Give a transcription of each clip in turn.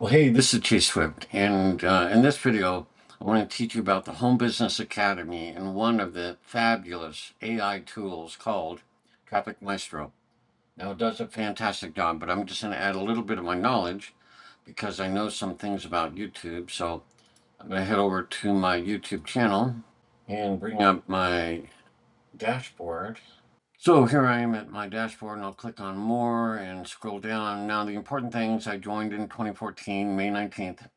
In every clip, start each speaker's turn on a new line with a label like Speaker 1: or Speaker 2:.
Speaker 1: Well, hey, this is Chase Swift, and in this video, I want to teach you about the Home Business Academy and one of the fabulous AI tools called Traffic Maestro. Now, it does a fantastic job, but I'm just going to add a little bit of my knowledge because I know some things about YouTube. So I'm going to head over to my YouTube channel and bring up my dashboard. So here I am at my dashboard, and I'll click on more and scroll down. Now, the important things: I joined in 2014, May 19th.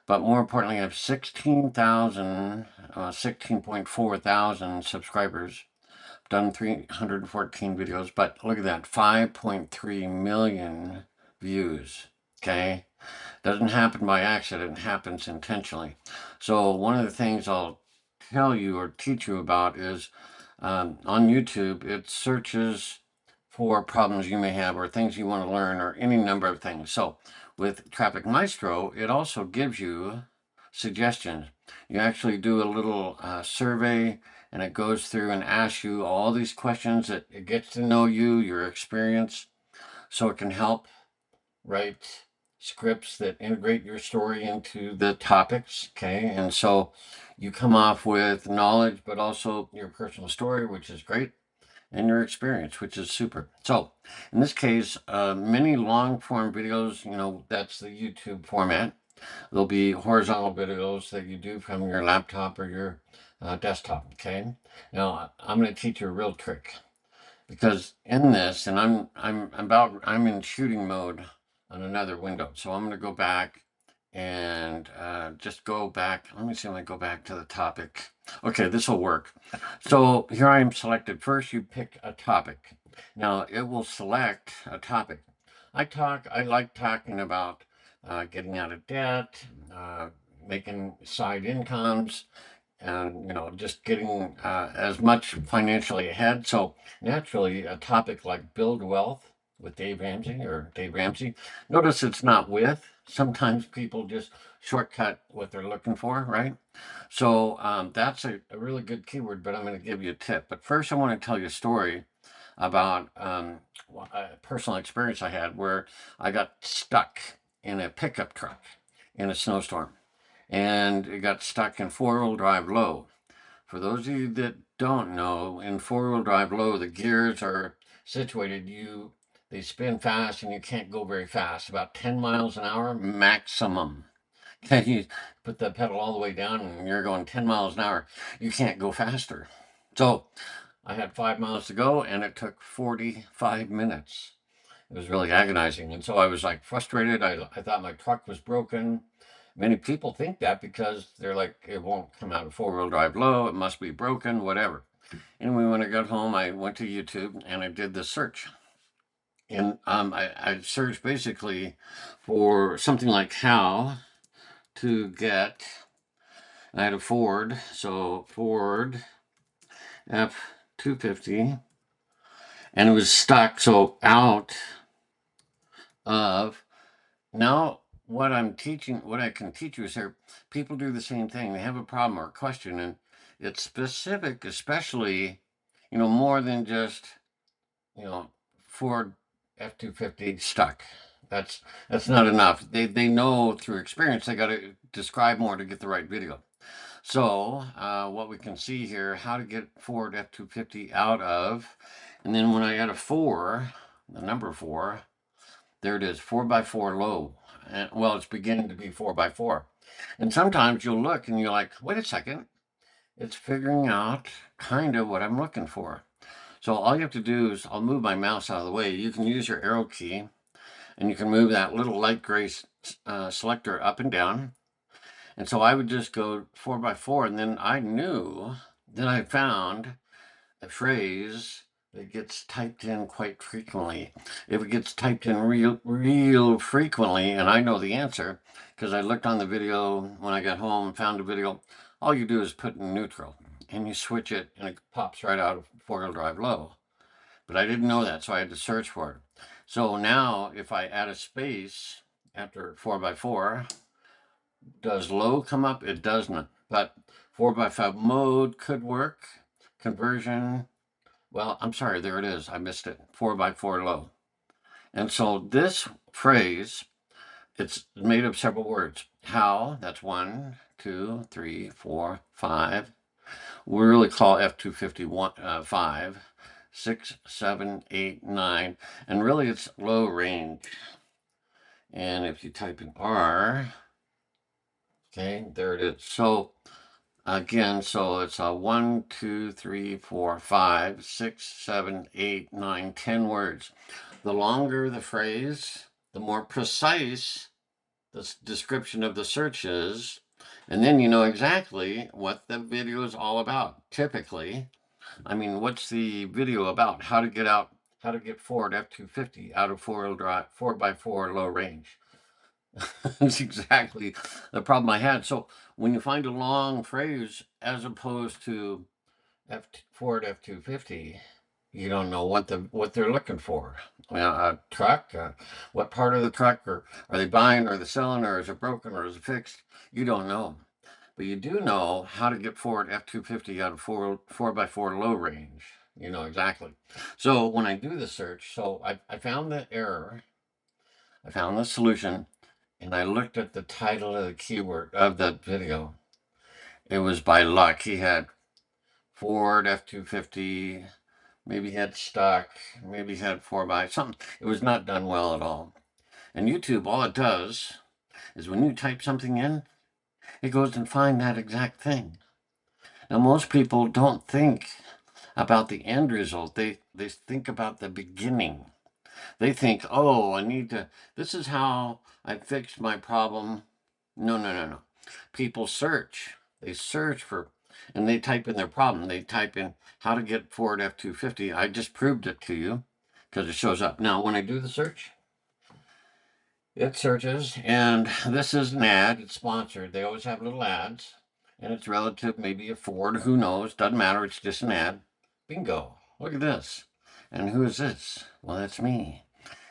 Speaker 1: But more importantly, I have 16.4 thousand subscribers. I've done 314 videos, but look at that, 5.3 million views. Okay, doesn't happen by accident, it happens intentionally. So one of the things I'll tell you or teach you about is on YouTube, it searches for problems you may have or things you want to learn or any number of things. So with Traffic Maestro, it also gives you suggestions. You actually do a little survey, and it goes through and asks you all these questions. That it gets to know you, your experience, so it can help write scripts that integrate your story into the topics. Okay, and so you come off with knowledge, but also your personal story, which is great, and your experience, which is super. So in this case, many long form videos, that's the YouTube format. There'll be horizontal videos that you do from your laptop or your desktop. Okay. Now I'm going to teach you a real trick because in this, and I'm in shooting mode on another window. So I'm going to go back and just go back. Let me see if I go back to the topic. Okay, this will work. So here I am selected. First, you pick a topic. Now it will select a topic. I like talking about getting out of debt, making side incomes, and just getting as much financially ahead. So naturally, a topic like build wealth with Dave Ramsey. Notice it's not with. Sometimes people just shortcut what they're looking for, right? So that's a really good keyword, but I'm going to give you a tip. But first, I want to tell you a story about a personal experience I had where I got stuck in a pickup truck in a snowstorm, and it got stuck in four-wheel drive low. For those of you that don't know, in four-wheel drive low, the gears are situated. They spin fast, and you can't go very fast. About 10 miles an hour maximum. Okay, you put the pedal all the way down, and you're going 10 miles an hour. You can't go faster. So I had 5 miles to go, and it took 45 minutes. It was really agonizing, and so I was like frustrated. I thought my truck was broken. Many people think that because they're like, it won't come out of four-wheel drive low, it must be broken, whatever. Anyway, when I got home, I went to YouTube and I did the search. And I searched basically for something like how to get, I had a Ford, so Ford F-250, and it was stuck, so out of, now what I'm teaching, what I can teach you is here, people do the same thing. They have a problem or a question, and it's specific, especially, more than just, Ford F-250 stuck. That's that's not enough. They know through experience they got to describe more to get the right video. So what we can see here, how to get Ford F-250 out of, and then when I add a four, the number four, there it is, 4x4 low. And, well, it's beginning to be 4x4. And sometimes you'll look and you're like, wait a second, it's figuring out kind of what I'm looking for. So all you have to do is, I'll move my mouse out of the way. You can use your arrow key, and you can move that little light gray selector up and down. And so I would just go 4x4, and then I knew, then I found a phrase that gets typed in quite frequently. If it gets typed in real frequently, and I know the answer because I looked on the video when I got home and found a video, all you do is put in neutral and you switch it and it pops right out of four-wheel drive low. But I didn't know that, so I had to search for it. So now if I add a space after 4x4, does low come up? It doesn't. But 4x5 mode could work. Conversion, well, I'm sorry, there it is. I missed it. 4x4 low. And so this phrase It's made of several words. How, that's 1, 2, 3, 4, 5. We really call F250 5, 6, 7, 8, 9. And really it's low range. And if you type in R, okay, there it is. So again, so it's a 1, 2, 3, 4, 5, 6, 7, 8, 9, 10 words. The longer the phrase, the more precise the description of the search is, and then you know exactly what the video is all about. Typically, I mean, what's the video about? How to get Ford F250 out of four-wheel drive, 4x4 low range. That's exactly the problem I had. So when you find a long phrase as opposed to Ford F250, you don't know what they're looking for. A truck, what part of the truck, or are they buying, or are they selling, or is it broken, or is it fixed? You don't know, but you do know how to get Ford F250 out of 4x4 low range. You know exactly. So when I do the search, so I found the error, I found the solution, and I looked at the title of the keyword of that video. It was by luck. He had Ford F250. Maybe he had stock, maybe he had 4x something. It was not done well at all. And YouTube, all it does is when you type something in, it goes and find that exact thing. Now, most people don't think about the end result. They think about the beginning. They think, oh, this is how I fixed my problem. No, no, no, no. People search. They search for, and they type in their problem. They type in how to get Ford F250. I just proved it to you because it shows up. Now, when I do the search, it searches, and this is an ad. It's sponsored. They always have little ads, and it's relative, maybe a Ford. Who knows? Doesn't matter. It's just an ad. Bingo. Look at this. And who is this? Well, that's me.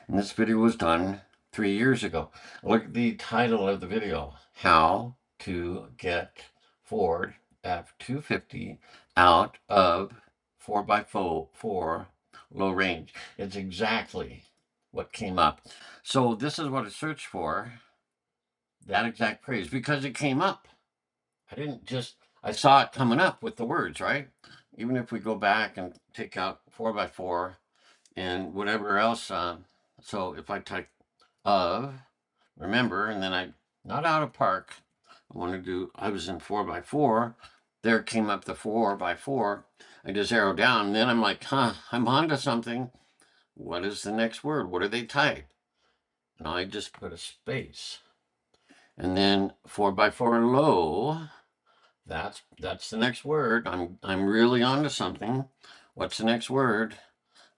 Speaker 1: And this video was done 3 years ago. Look at the title of the video. How to get Ford F250 out of 4x4 low range. It's exactly what came up. So this is what I searched for, that exact phrase, because it came up. I saw it coming up with the words, right? Even if we go back and take out 4x4 and whatever else. So if I type of, remember, and then not out of park, I was in 4x4, there came up the 4x4, I just arrow down, and then I'm like, I'm onto something. What is the next word? What do they type? And I just put a space. And then 4x4 low, that's the next word. I'm really onto something. What's the next word?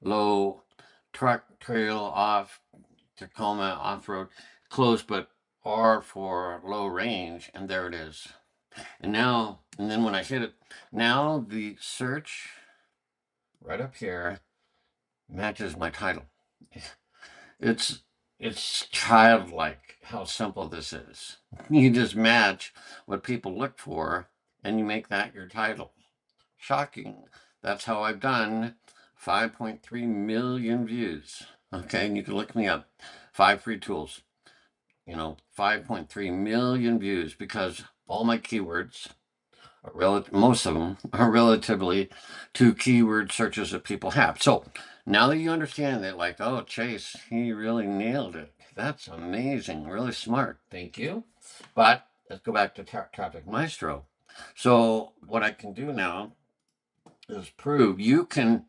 Speaker 1: Low, truck, trail, off, Tacoma, off-road, close, but R for low range, and there it is. And then when I hit it, now the search right up here matches my title. It's childlike how simple this is. You just match what people look for, and you make that your title. Shocking. That's how I've done 5.3 million views. Okay, and you can look me up. 5 free tools. 5.3 million views because all my keywords, most of them, are relatively to keyword searches that people have. So now that you understand that, like, oh, Chase, he really nailed it. That's amazing. Really smart. Thank you. But let's go back to Traffic Maestro. So what I can do now is prove you can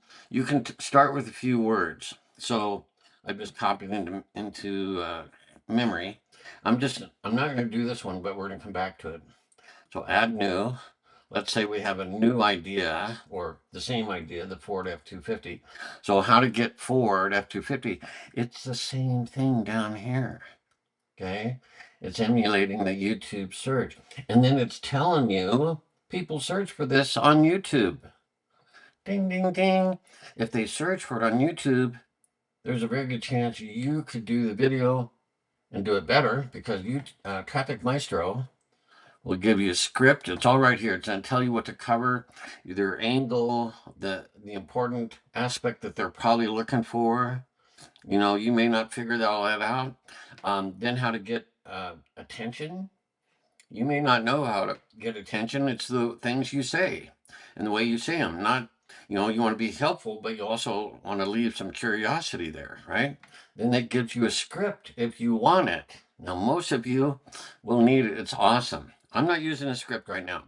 Speaker 1: start with a few words. So I just copied into memory. I'm not going to do this one, but we're going to come back to it. So add new. Let's say we have a new idea or the same idea, the Ford F250. So how to get Ford F250? It's the same thing down here. Okay. It's emulating the YouTube search. And then it's telling you people search for this on YouTube. Ding, ding, ding. If they search for it on YouTube, there's a very good chance you could do the video and do it better because Traffic Maestro will give you a script. It's all right here. It's going to tell you what to cover, their angle, the important aspect that they're probably looking for, You may not figure all that out. Then how to get attention. You may not know how to get attention. It's the things you say and the way you say them. Not, you want to be helpful, but you also want to leave some curiosity there, right? Then that gives you a script if you want it. Now, most of you will need it. It's awesome. I'm not using a script right now,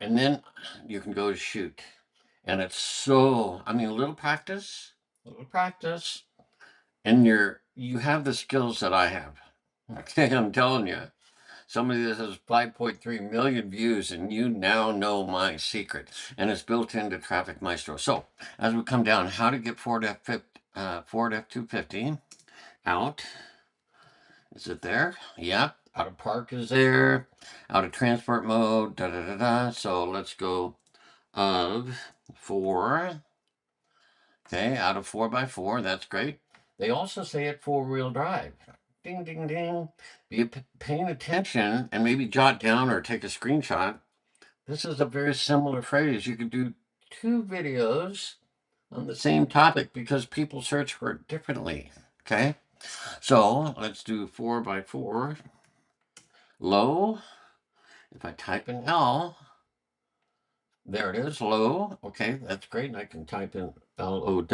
Speaker 1: and then you can go to shoot. And it's so, a little practice, and you have the skills that I have. Okay, I'm telling you. Somebody that has 5.3 million views, and you now know my secret, and it's built into Traffic Maestro. So, as we come down, how to get Ford F250 out. Is it there? Yep. Out of park is there. Out of transport mode. Da da da da. So let's go of 4. Okay, out of 4x4. That's great. They also say it 4-wheel drive. Ding, ding, ding. Be paying attention and maybe jot down or take a screenshot. This is a very similar phrase. You could do 2 videos on the same topic because people search for it differently. Okay, so let's do 4x4 low. If I type in L, there it is, low. Okay, that's great. And I can type in LOW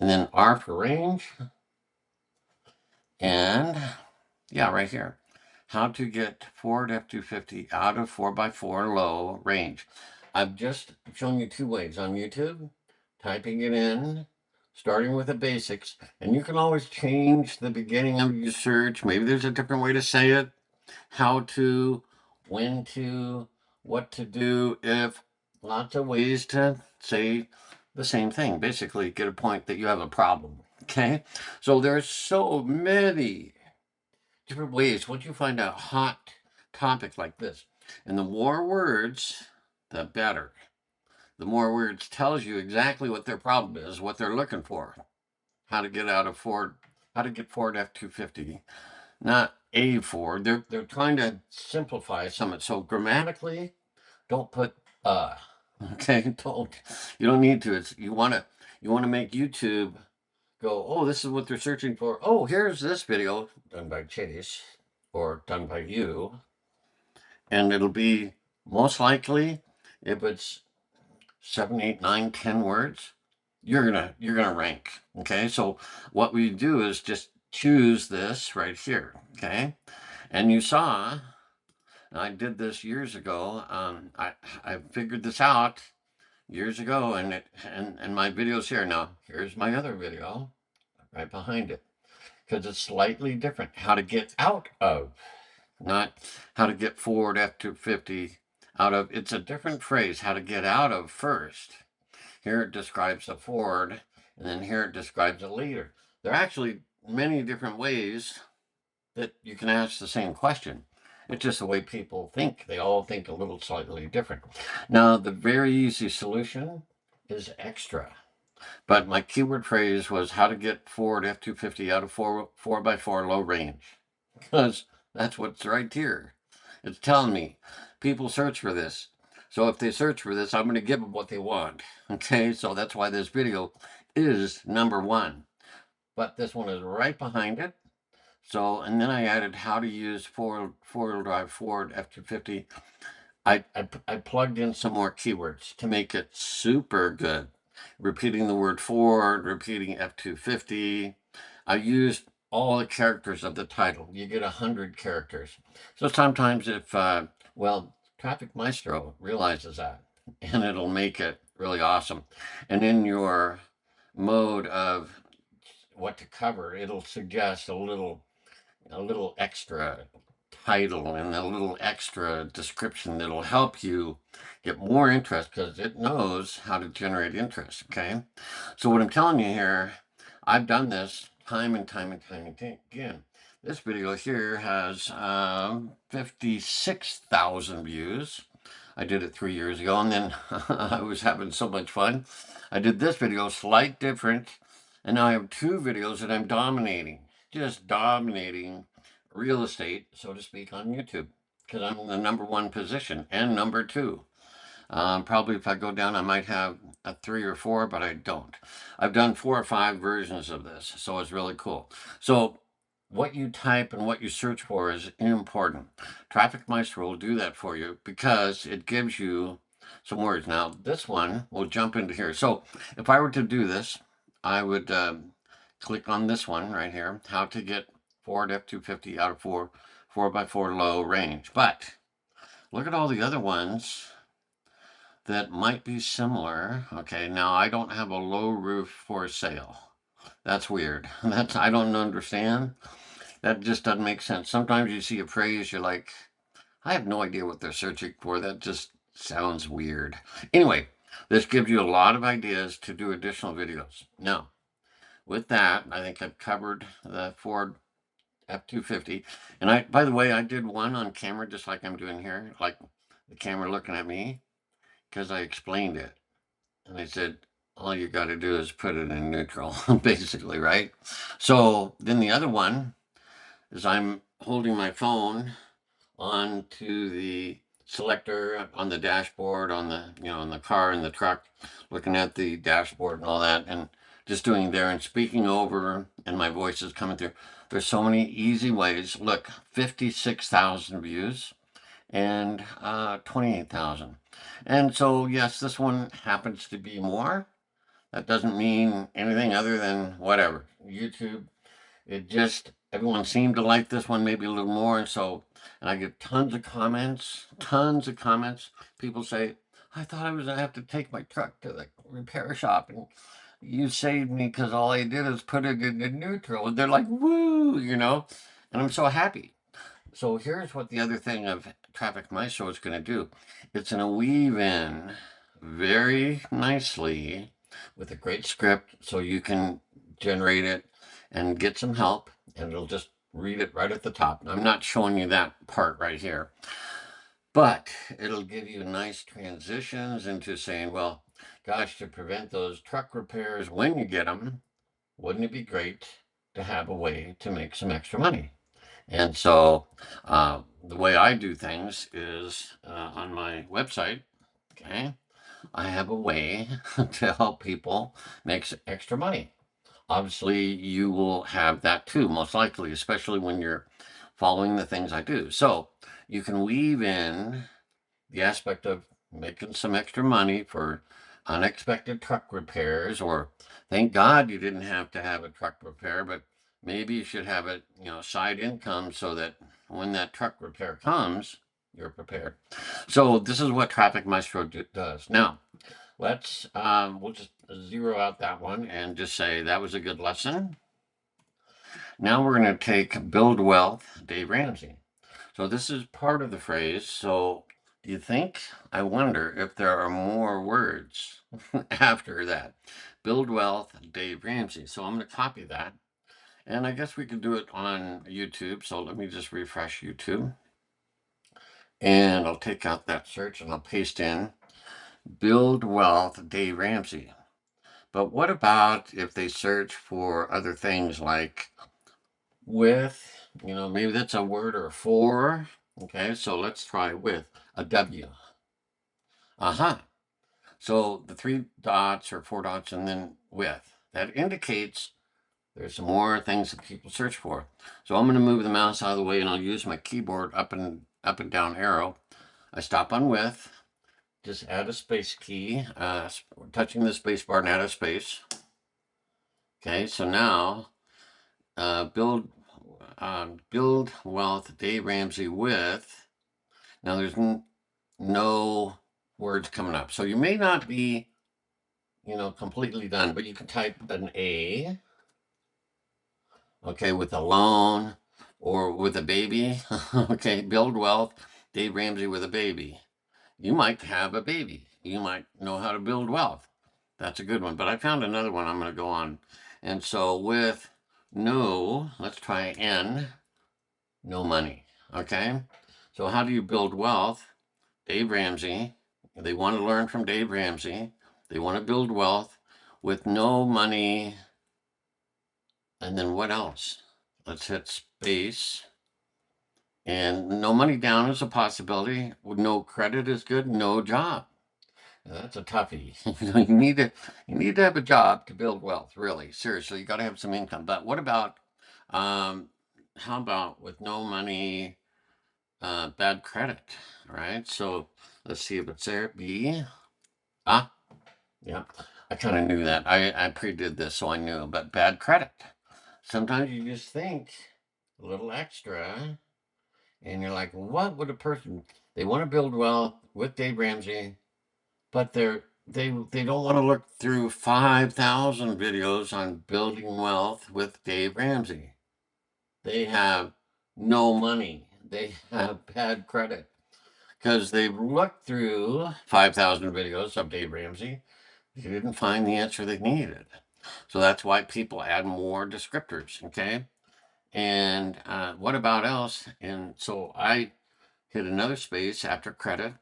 Speaker 1: and then R for range. And yeah, right here. How to get Ford F250 out of 4x4 low range. I've just shown you 2 ways on YouTube, typing it in, starting with the basics, and you can always change the beginning of your search. Maybe there's a different way to say it, how to, when to, what to do, if, lots of ways to say the same thing. Basically, get a point that you have a problem. Okay, so there's so many different ways. Once you find a hot topic like this, and the more words, the better. The more words tells you exactly what their problem is, what they're looking for, how to get out of Ford, how to get Ford F250, not a Ford. They're trying to simplify some of it. So grammatically, don't put okay, you don't need to. It's you want to make YouTube go, oh, this is what they're searching for. Oh, here's this video done by Chase or done by you. And it'll be most likely, if it's 7, 8, 9, 10 words, you're gonna rank. Okay, so what we do is just choose this right here. Okay, and you saw I did this years ago. I figured this out years ago, and my video's here now. Here's my other video right behind it because it's slightly different. How to get out of, not how to get Ford F250 out of. It's a different phrase. How to get out of first. Here it describes a Ford, and then here it describes a leader. There are actually many different ways that you can ask the same question. It's just the way people think. They all think a little slightly different. Now, the very easy solution is extra. But my keyword phrase was how to get Ford F250 out of 4x4 low range. Because that's what's right here. It's telling me people search for this. So if they search for this, I'm going to give them what they want. Okay, so that's why this video is number 1. But this one is right behind it. So, and then I added how to use four-wheel drive Ford F250. I plugged in some more keywords to make it super good. Repeating the word Ford, repeating F250. I used all the characters of the title. You get 100 characters. So sometimes if, Traffic Maestro realizes that, and it'll make it really awesome. And in your mode of what to cover, it'll suggest a little extra title and a little extra description that'll help you get more interest because it knows how to generate interest. Okay, so what I'm telling you here, I've done this time and time and time again. This video here has 56,000 views. I did it 3 years ago, and then I was having so much fun. I did this video, slight different, and now I have 2 videos that I'm dominating, just dominating real estate, so to speak, on YouTube, because I'm in the number 1 position and number 2. Probably if I go down, I might have a 3 or 4, but I don't. I've done 4 or 5 versions of this, so it's really cool. So what you type and what you search for is important. Traffic Maestro will do that for you because it gives you some words. Now, this one will jump into here. So if I were to do this, I would click on this one right here, how to get Ford F-250 out of 4x4 low range. But look at all the other ones that might be similar. Okay, now I don't have a low roof for sale. That's weird. I don't understand. That just doesn't make sense. Sometimes you see a phrase, you're like, I have no idea what they're searching for. That just sounds weird. Anyway, this gives you a lot of ideas to do additional videos. Now, with that, I think I've covered the Ford F-250. And by the way, I did one on camera just like I'm doing here, like the camera looking at me, because I explained it. And I said, all you got to do is put it in neutral, basically, right? So then the other one is I'm holding my phone onto the selector on the dashboard, on the, in the car, in the truck, looking at the dashboard and all that, and just doing there and speaking over, and my voice is coming through. There's so many easy ways. Look, 56,000 views and 28,000. And so, yes, this one happens to be more. That doesn't mean anything other than whatever. YouTube, it just, everyone seemed to like this one maybe a little more. And I get tons of comments, tons of comments. People say, I thought I was going to have to take my truck to the repair shop, and you saved me because all I did is put it in neutral. And they're like, woo, and I'm so happy. So here's what the other thing of Traffic Maestro is going to do. It's going to weave in very nicely with a great script so you can generate it and get some help, and it'll just read it right at the top. I'm not showing you that part right here, but it'll give you nice transitions into saying, well, gosh, to prevent those truck repairs when you get them, wouldn't it be great to have a way to make some extra money? And so the way I do things is on my website, okay, I have a way to help people make extra money. Obviously, you will have that too, most likely, especially when you're following the things I do. So you can weave in the aspect of making some extra money for unexpected truck repairs, or thank God you didn't have to have a truck repair, but maybe you should have it, side income so that when that truck repair comes, you're prepared. So this is what Traffic Maestro does. Now, we'll just zero out that one and just say that was a good lesson. Now we're going to take Build Wealth, Dave Ramsey. So this is part of the phrase. So do you think, I wonder if there are more words after that? Build Wealth, Dave Ramsey. So I'm going to copy that. And I guess we could do it on YouTube. So let me just refresh YouTube. And I'll take out that search and I'll paste in Build Wealth, Dave Ramsey. But what about if they search for other things like with, maybe that's a word, or for. Okay, so let's try with, a W. Uh-huh. So the 3 dots or 4 dots and then with. That indicates there's some more things that people search for. So I'm going to move the mouse out of the way and I'll use my keyboard up and down arrow. I stop on with, just add a space key, touching the space bar and add a space. Okay, so now build wealth, Dave Ramsey with. Now there's no words coming up, so you may not be, completely done, but you can type an A, okay, with a loan or with a baby. Okay, build wealth, Dave Ramsey with a baby. You might have a baby. You might know how to build wealth. That's a good one. But I found another one I'm going to go on. And so with no, let's try N, no money. Okay. So how do you build wealth? Dave Ramsey. They want to learn from Dave Ramsey. They want to build wealth with no money. And then what else? Let's hit space. And no money down is a possibility. No credit is good. No job. That's a toughie. You need to have a job to build wealth. Really, seriously, you got to have some income. But what about, um, how about with no money, bad credit? Right. So let's see if it's there. B. Ah, yeah. I kind of knew that. I pre-did this, so I knew. But bad credit. Sometimes you just think a little extra, and you're like, what would a person? They want to build wealth with Dave Ramsey, but they don't want to look through 5,000 videos on building wealth with Dave Ramsey. They have no money. They have bad credit because they've looked through 5,000 videos of Dave Ramsey. They didn't find the answer they needed. So that's why people add more descriptors. Okay. And what about else? And so I hit another space after credit.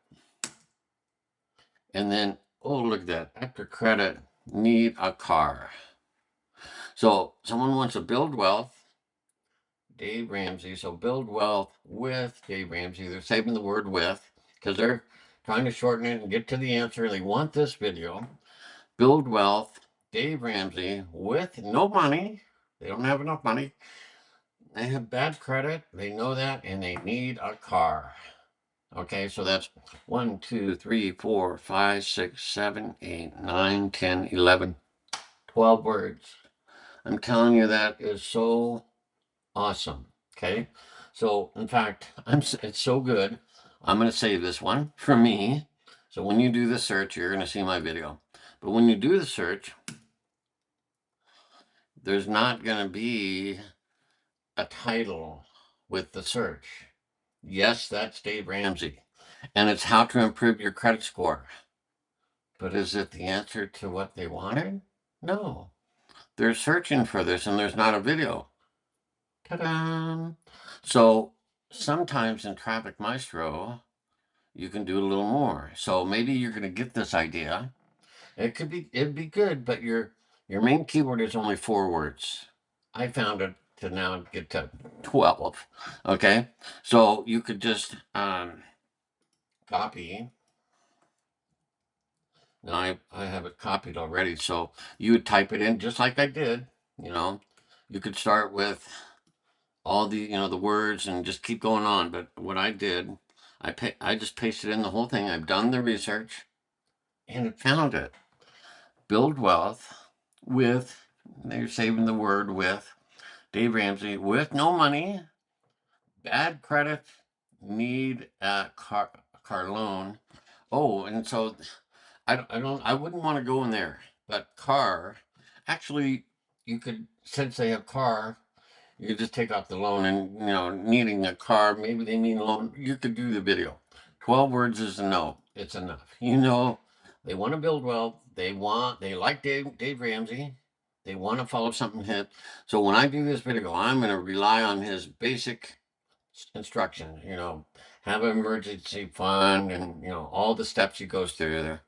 Speaker 1: And then, oh, look at that. After credit, need a car. So someone wants to build wealth, Dave Ramsey. So build wealth with Dave Ramsey. They're saving the word with because they're trying to shorten it and get to the answer. They want this video. Build wealth, Dave Ramsey with no money. They don't have enough money. They have bad credit. They know that, and they need a car. Okay, so that's 1, 2, 3, 4, 5, 6, 7, 8, 9, 10, 11, 12 words. I'm telling you, that is so awesome. Okay, so in fact, it's so good. I'm going to save this one for me. So when you do the search, you're going to see my video. But when you do the search, there's not going to be a title with the search. Yes, that's Dave Ramsey. And it's how to improve your credit score. But is it the answer to what they wanted? No. They're searching for this and there's not a video. Ta-da! So sometimes in Traffic Maestro, you can do a little more. So maybe you're going to get this idea. It'd be good, but your main keyword is only 4 words. I found it to now get to 12. Okay. So you could just copy. Now I have it copied already. So you would type it in just like I did. You know, you could start with all the, the words and just keep going on. But what I did, I just pasted in the whole thing. I've done the research and it found it. Build wealth with, they're saving the word with, Dave Ramsey, with no money, bad credit, need a car loan. Oh, and so I wouldn't want to go in there, but car, actually, you could, since they have car, you could just take off the loan and, needing a car, maybe they mean loan, you could do the video. 12 words is a no, it's enough. They want to build wealth, they like Dave Ramsey, they want to follow something hip. So when I do this video, I'm going to rely on his basic instruction, have an emergency fund and, all the steps he goes through there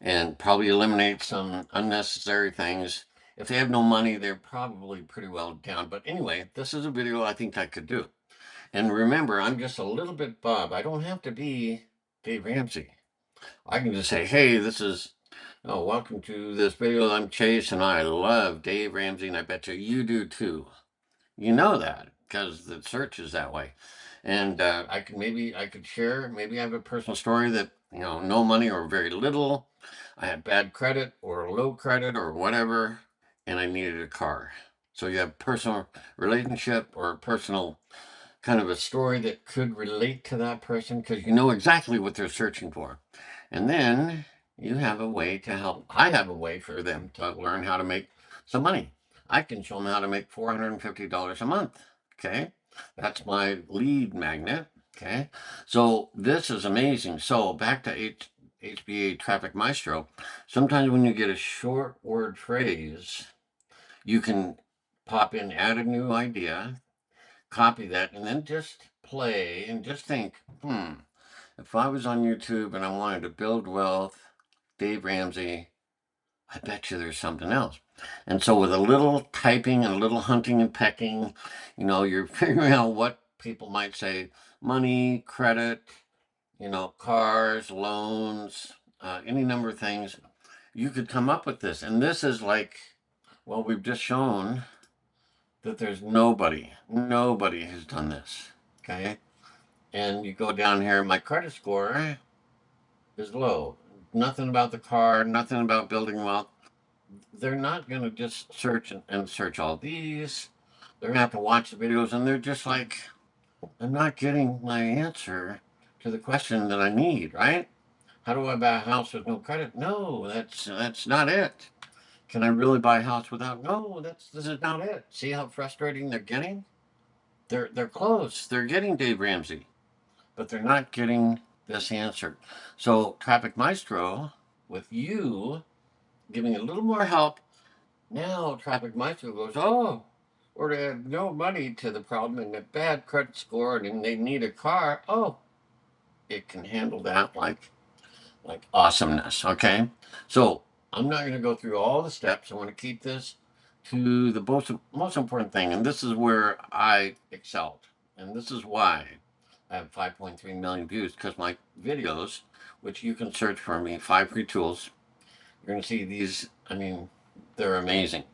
Speaker 1: and probably eliminate some unnecessary things. If they have no money, they're probably pretty well down. But anyway, this is a video I think I could do. And remember, I'm just a little bit Bob. I don't have to be Dave Ramsey. I can just say, hey, welcome to this video. I'm Chase, and I love Dave Ramsey, and I bet you do too. You know that because the search is that way. And I could share, maybe I have a personal story that, no money or very little. I had bad credit or low credit or whatever, and I needed a car. So you have personal relationship or personal kind of a story that could relate to that person because you know exactly what they're searching for. And then you have a way to help. I have a way for them to learn how to make some money. I can show them how to make $450 a month. Okay. That's my lead magnet. Okay. So this is amazing. So back to HBA Traffic Maestro. Sometimes when you get a short word phrase, you can pop in, add a new idea, copy that, and then just play and just think, if I was on YouTube and I wanted to build wealth, Dave Ramsey, I bet you there's something else. And so with a little typing and a little hunting and pecking, you're figuring out what people might say, money, credit, cars, loans, any number of things. You could come up with this. And this is like, well, we've just shown that there's nobody has done this. Okay. And you go down here, my credit score is low. Nothing about the car, nothing about building wealth. They're not going to just search and search all these. They're going to have to watch the videos, and they're just like, I'm not getting my answer to the question that I need, right? How do I buy a house with no credit? No, that's not it. Can I really buy a house without? No, this is not it. See how frustrating they're getting? They're close. They're getting Dave Ramsey, but they're not getting this answer. So Traffic Maestro, with you giving a little more help, now Traffic Maestro goes, oh, or they have no money to the problem and a bad credit score and they need a car. Oh, it can handle that like awesomeness. Okay, so I'm not going to go through all the steps. I want to keep this to the most important thing, and this is where I excelled, and this is why I have 5.3 million views, because my videos, which you can search for me, 5 free tools, you're going to see these. I mean, they're amazing,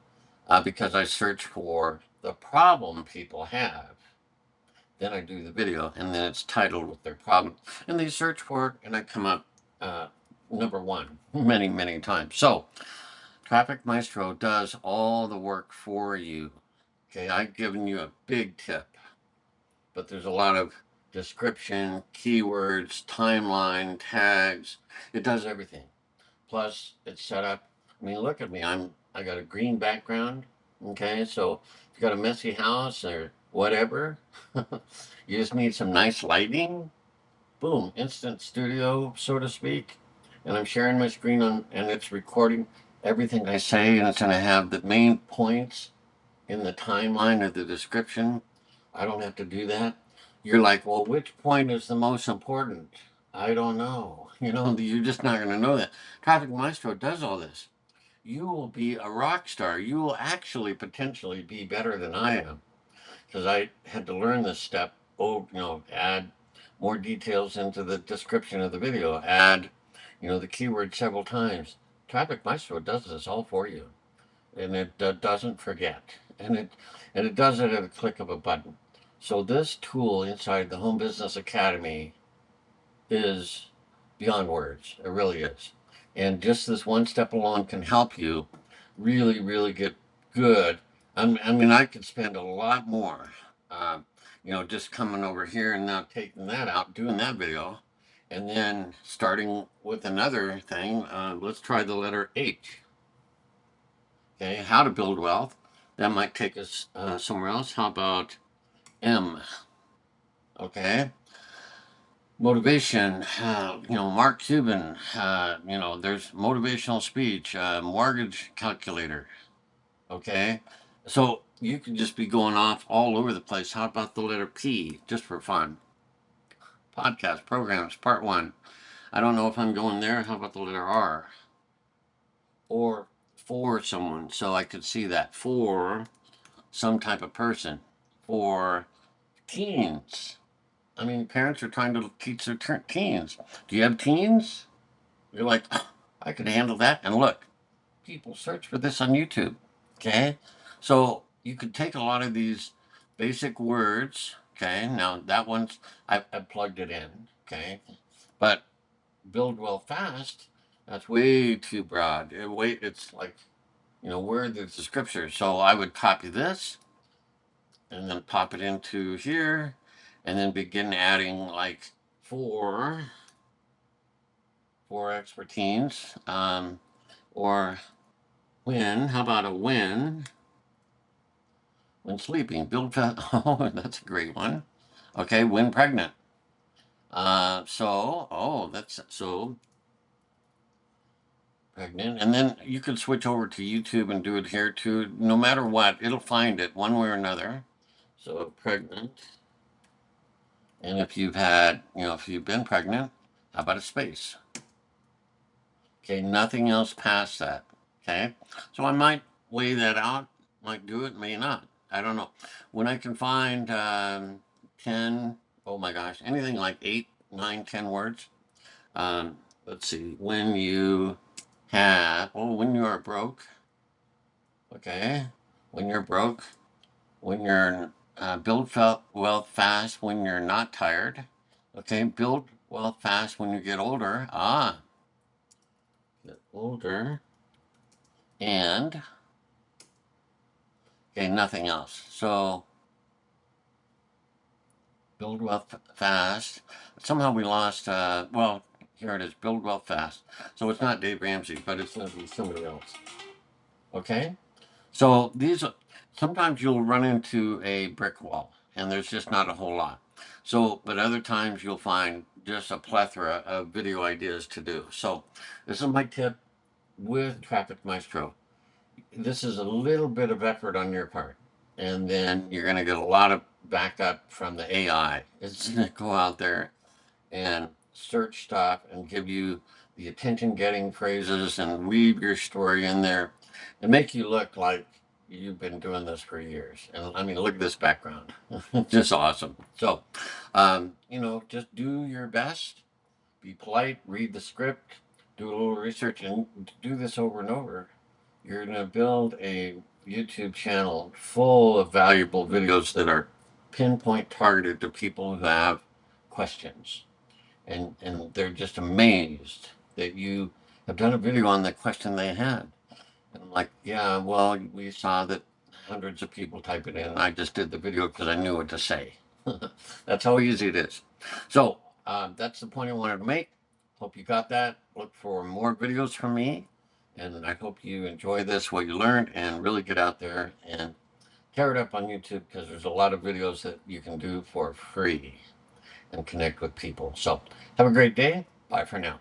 Speaker 1: because I search for the problem people have. Then I do the video, and then it's titled with their problem. And they search for it, and I come up number one many times. So, Traffic Maestro does all the work for you. Okay, I've given you a big tip, but there's a lot of description, keywords, timeline, tags. It does everything. Plus, it's set up. I mean, look at me. I got a green background. Okay, so if you got a messy house or whatever, you just need some nice lighting. Boom, instant studio, so to speak. And I'm sharing my screen on, and it's recording everything I say, and it's going to have the main points in the timeline of the description. I don't have to do that. You're like, well, which point is the most important? I don't know. You're just not going to know that. Traffic Maestro does all this. You will be a rock star. You will actually potentially be better than I am, because I had to learn this step. Oh, add more details into the description of the video. Add, the keyword several times. Traffic Maestro does this all for you, and it doesn't forget, and it does it at a click of a button. So this tool inside the Home Business Academy is beyond words. It really is. And just this one step alone can help you really get good. I mean, I could spend a lot more, just coming over here and now taking that out, doing that video, and then starting with another thing. Let's try the letter H. Okay, how to build wealth. That might take us somewhere else. How about M? Okay, motivation. Mark Cuban. There's motivational speech, mortgage calculator. Okay, so you could just be going off all over the place. How about the letter P, just for fun? Podcast programs, part one. I don't know if I'm going there. How about the letter R? Or for someone, so I could see that. For some type of person. For teens. I mean, parents are trying to teach their teens. Do you have teens? You're like, "Oh, I could handle that." And look, people search for this on YouTube. Okay? So you could take a lot of these basic words. Okay? Now, that one's, I plugged it in. Okay? But build well fast, that's way too broad. It's like, where are the scriptures? So I would copy this and then pop it into here and then begin adding like for expert teens, or when. How about a when sleeping? Build fast. Oh, that's a great one. Okay, when pregnant. That's so pregnant. And then you could switch over to YouTube and do it here too. No matter what, it'll find it one way or another. So pregnant. And if if you've been pregnant, how about a space? Okay, nothing else past that. Okay, so I might weigh that out, might do it, may not. I don't know. When I can find 10, oh my gosh, anything like 8, 9, 10 words, let's see, when you have, oh, when you are broke, okay, when you're broke, when you're build wealth fast when you're not tired, okay, build wealth fast when you get older, get older, and, okay, nothing else. So, build wealth fast. Somehow we lost, well, here it is, build wealth fast. So it's not Dave Ramsey, but it's going to be somebody else. Okay? So these, sometimes you'll run into a brick wall and there's just not a whole lot. So, but other times you'll find just a plethora of video ideas to do. So this is my tip with Traffic Maestro. This is a little bit of effort on your part, and then you're going to get a lot of backup from the AI. It's going to go out there and search stuff and give you the attention getting phrases and weave your story in there and make you look like you've been doing this for years. And I mean, look at this background. Just awesome. So, just do your best, be polite, read the script, do a little research, and do this over and over. You're going to build a YouTube channel full of valuable videos that are pinpoint targeted to people who have questions. And they're just amazed that you have done a video on the question they had. And I'm like, yeah, well, we saw that hundreds of people type it in. And I just did the video because I knew what to say. That's how easy it is. So that's the point I wanted to make. Hope you got that. Look for more videos from me. And I hope you enjoy this, what you learned, and really get out there and tear it up on YouTube because there's a lot of videos that you can do for free and connect with people. So have a great day. Bye for now.